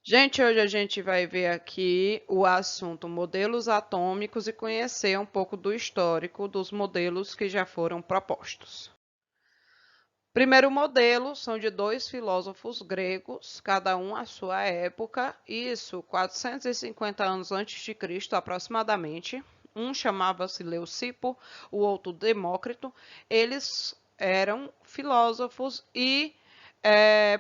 Gente, hoje a gente vai ver aqui o assunto modelos atômicos e conhecer um pouco do histórico dos modelos que já foram propostos. Primeiro modelo são de dois filósofos gregos, cada um à sua época, isso 450 anos antes de Cristo aproximadamente. Um chamava-se Leucipo, o outro Demócrito. Eles eram filósofos e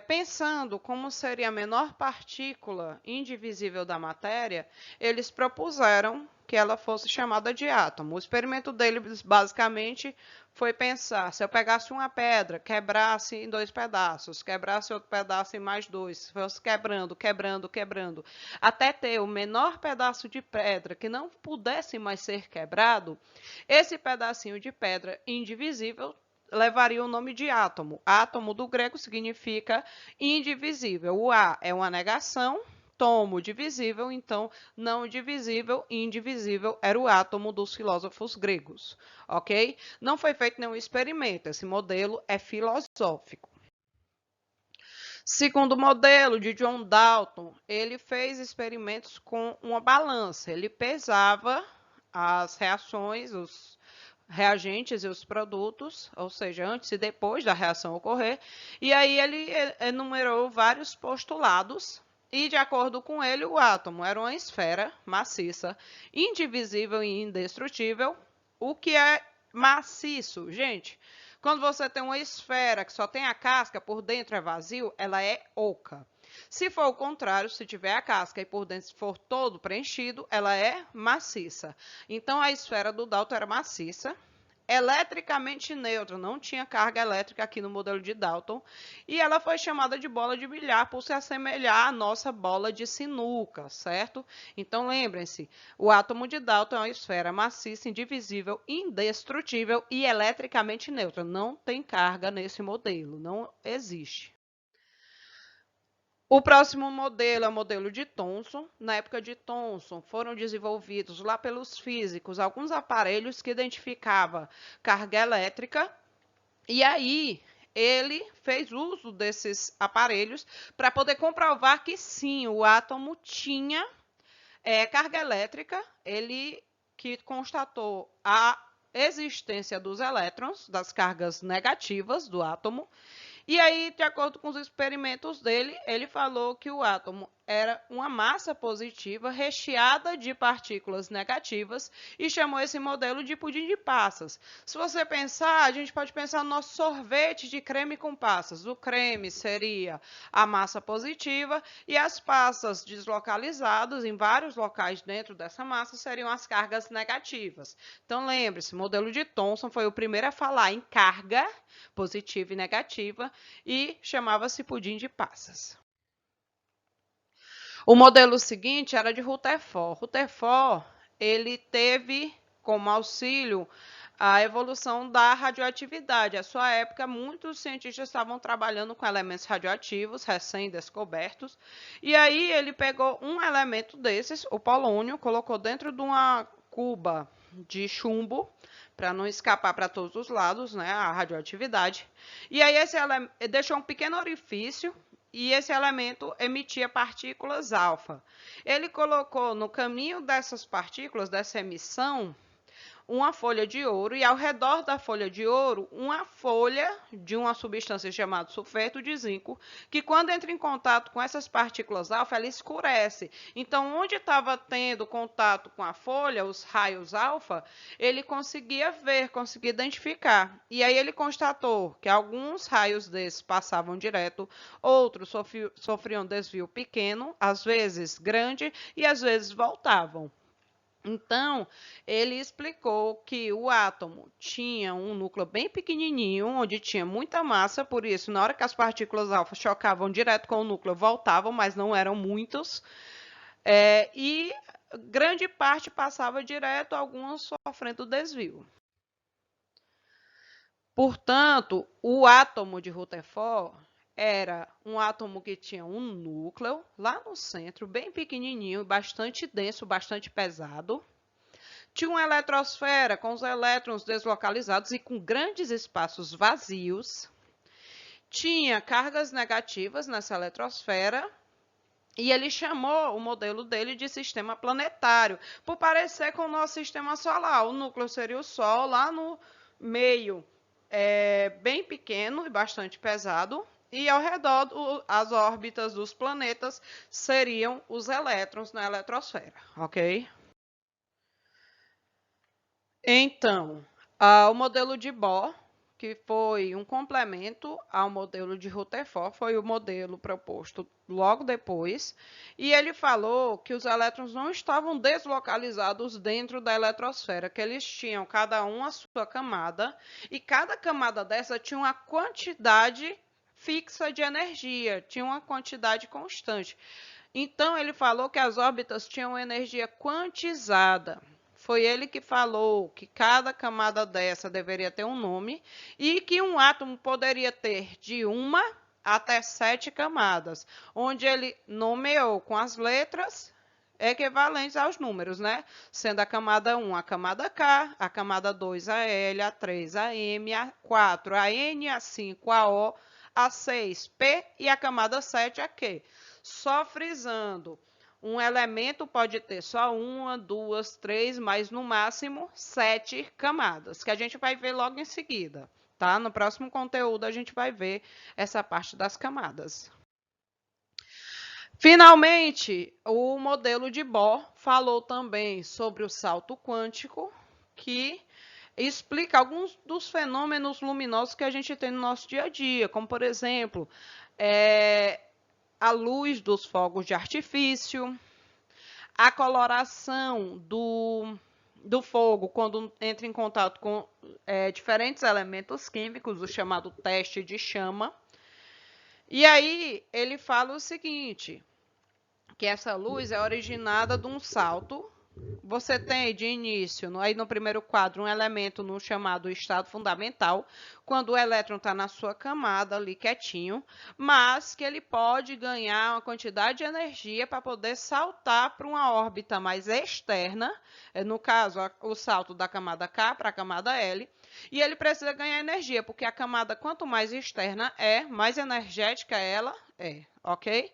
pensando como seria a menor partícula indivisível da matéria, eles propuseram que ela fosse chamada de átomo. O experimento deles, basicamente, foi pensar, se eu pegasse uma pedra, quebrasse em dois pedaços, quebrasse outro pedaço em mais dois, fosse quebrando, quebrando, quebrando, até ter o menor pedaço de pedra que não pudesse mais ser quebrado, esse pedacinho de pedra indivisível levaria o nome de átomo. Átomo do grego significa indivisível. O A é uma negação, tomo divisível, então não divisível, indivisível era o átomo dos filósofos gregos, ok? Não foi feito nenhum experimento, esse modelo é filosófico. Segundo modelo de John Dalton, ele fez experimentos com uma balança, ele pesava as reações, os reagentes e os produtos, ou seja, antes e depois da reação ocorrer, e aí ele enumerou vários postulados, e de acordo com ele, o átomo era uma esfera maciça, indivisível e indestrutível. O que é maciço, gente? Quando você tem uma esfera que só tem a casca, por dentro é vazio, ela é oca. Se for o contrário, se tiver a casca e por dentro for todo preenchido, ela é maciça. Então, a esfera do Dalton era maciça, eletricamente neutra, não tinha carga elétrica aqui no modelo de Dalton, e ela foi chamada de bola de bilhar por se assemelhar à nossa bola de sinuca, certo? Então, lembrem-se, o átomo de Dalton é uma esfera maciça, indivisível, indestrutível e eletricamente neutra. Não tem carga nesse modelo, não existe. O próximo modelo é o modelo de Thomson. Na época de Thomson, foram desenvolvidos lá pelos físicos alguns aparelhos que identificavam carga elétrica. E aí, ele fez uso desses aparelhos para poder comprovar que sim, o átomo tinha carga elétrica. Ele que constatou a existência dos elétrons, das cargas negativas do átomo, e aí, de acordo com os experimentos dele, ele falou que o átomo era uma massa positiva recheada de partículas negativas e chamou esse modelo de pudim de passas. Se você pensar, a gente pode pensar no nosso sorvete de creme com passas. O creme seria a massa positiva e as passas deslocalizadas em vários locais dentro dessa massa seriam as cargas negativas. Então, lembre-se, o modelo de Thomson foi o primeiro a falar em carga positiva e negativa, e chamava-se pudim de passas. O modelo seguinte era de Rutherford. Rutherford, ele teve como auxílio a evolução da radioatividade. À sua época, muitos cientistas estavam trabalhando com elementos radioativos recém-descobertos, e aí ele pegou um elemento desses, o polônio, colocou dentro de uma cuba de chumbo, para não escapar para todos os lados, né, a radioatividade. E aí esse deixou um pequeno orifício e esse elemento emitia partículas alfa. Ele colocou no caminho dessas partículas, dessa emissão, uma folha de ouro e ao redor da folha de ouro uma folha de uma substância chamada sulfeto de zinco, que quando entra em contato com essas partículas alfa, ela escurece. Então, onde estava tendo contato com a folha, os raios alfa, ele conseguia ver, conseguia identificar. E aí ele constatou que alguns raios desses passavam direto, outros sofriam desvio pequeno, às vezes grande, e às vezes voltavam. Então, ele explicou que o átomo tinha um núcleo bem pequenininho, onde tinha muita massa, por isso, na hora que as partículas alfa chocavam direto com o núcleo, voltavam, mas não eram muitos, e grande parte passava direto, algumas sofrendo desvio. Portanto, o átomo de Rutherford era um átomo que tinha um núcleo lá no centro, bem pequenininho, bastante denso, bastante pesado. Tinha uma eletrosfera com os elétrons deslocalizados e com grandes espaços vazios. Tinha cargas negativas nessa eletrosfera E ele chamou o modelo dele de sistema planetário, por parecer com o nosso sistema solar. O núcleo seria o Sol, lá no meio, bem pequeno e bastante pesado, e ao redor, as órbitas dos planetas seriam os elétrons na eletrosfera, ok? Então, o modelo de Bohr, que foi um complemento ao modelo de Rutherford, foi o modelo proposto logo depois, e ele falou que os elétrons não estavam deslocalizados dentro da eletrosfera, que eles tinham cada um a sua camada, e cada camada dessa tinha uma quantidade fixa de energia, tinha uma quantidade constante. Então, ele falou que as órbitas tinham energia quantizada. Foi ele que falou que cada camada dessa deveria ter um nome e que um átomo poderia ter de 1 até 7 camadas, onde ele nomeou com as letras equivalentes aos números, né? Sendo a camada 1 a camada K, a camada 2 a L, a 3 a M, a 4 a N, a 5 a O, a 6 P e a camada 7 a Q. Só frisando, um elemento pode ter só 1, 2, 3, mas no máximo 7 camadas, que a gente vai ver logo em seguida, tá? No próximo conteúdo a gente vai ver essa parte das camadas. Finalmente, o modelo de Bohr falou também sobre o salto quântico, que explica alguns dos fenômenos luminosos que a gente tem no nosso dia a dia, como, por exemplo, a luz dos fogos de artifício, a coloração do fogo quando entra em contato com diferentes elementos químicos, o chamado teste de chama. E aí ele fala o seguinte, que essa luz é originada de um salto. Você tem de início, aí no primeiro quadro, um elemento no chamado estado fundamental, quando o elétron está na sua camada ali quietinho, mas que ele pode ganhar uma quantidade de energia para poder saltar para uma órbita mais externa, no caso, o salto da camada K para a camada L, e ele precisa ganhar energia, porque a camada, quanto mais externa mais energética ela é, ok?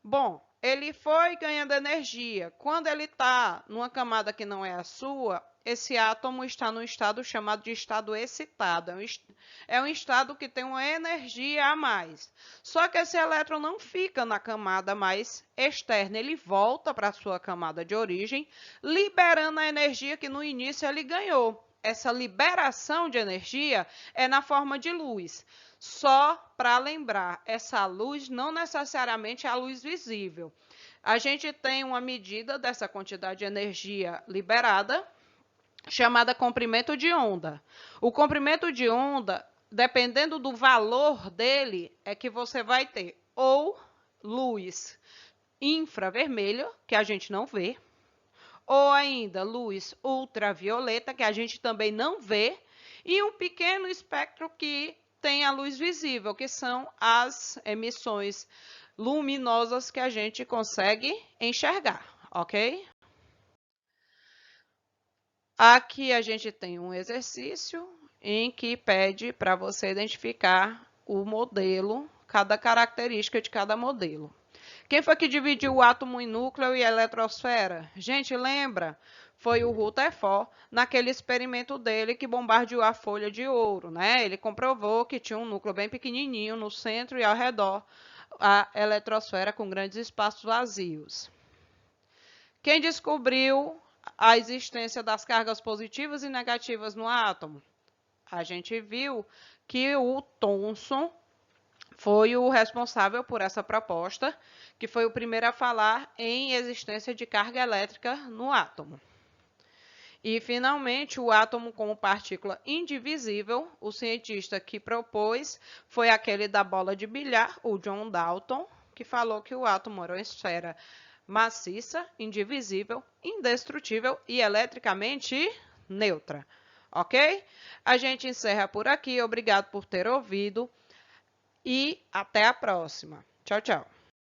Bom, ele foi ganhando energia. Quando ele está numa camada que não é a sua, esse átomo está num estado chamado de estado excitado. É um estado que tem uma energia a mais. Só que esse elétron não fica na camada mais externa, ele volta para a sua camada de origem, liberando a energia que no início ele ganhou. Essa liberação de energia é na forma de luz. Só para lembrar, essa luz não necessariamente é a luz visível. A gente tem uma medida dessa quantidade de energia liberada, chamada comprimento de onda. O comprimento de onda, dependendo do valor dele, é que você vai ter ou luz infravermelha, que a gente não vê, ou ainda luz ultravioleta, que a gente também não vê, e um pequeno espectro que tem a luz visível, que são as emissões luminosas que a gente consegue enxergar, ok? Aqui a gente tem um exercício em que pede para você identificar o modelo, cada característica de cada modelo. Quem foi que dividiu o átomo em núcleo e eletrosfera? Gente, lembra? Foi o Rutherford, naquele experimento dele que bombardeou a folha de ouro, né? Ele comprovou que tinha um núcleo bem pequenininho no centro e ao redor a eletrosfera com grandes espaços vazios. Quem descobriu a existência das cargas positivas e negativas no átomo? A gente viu que o Thomson foi o responsável por essa proposta, que foi o primeiro a falar em existência de carga elétrica no átomo. E, finalmente, o átomo como partícula indivisível, o cientista que propôs foi aquele da bola de bilhar, o John Dalton, que falou que o átomo era uma esfera maciça, indivisível, indestrutível e eletricamente neutra. Ok? A gente encerra por aqui. Obrigado por ter ouvido. E até a próxima. Tchau, tchau.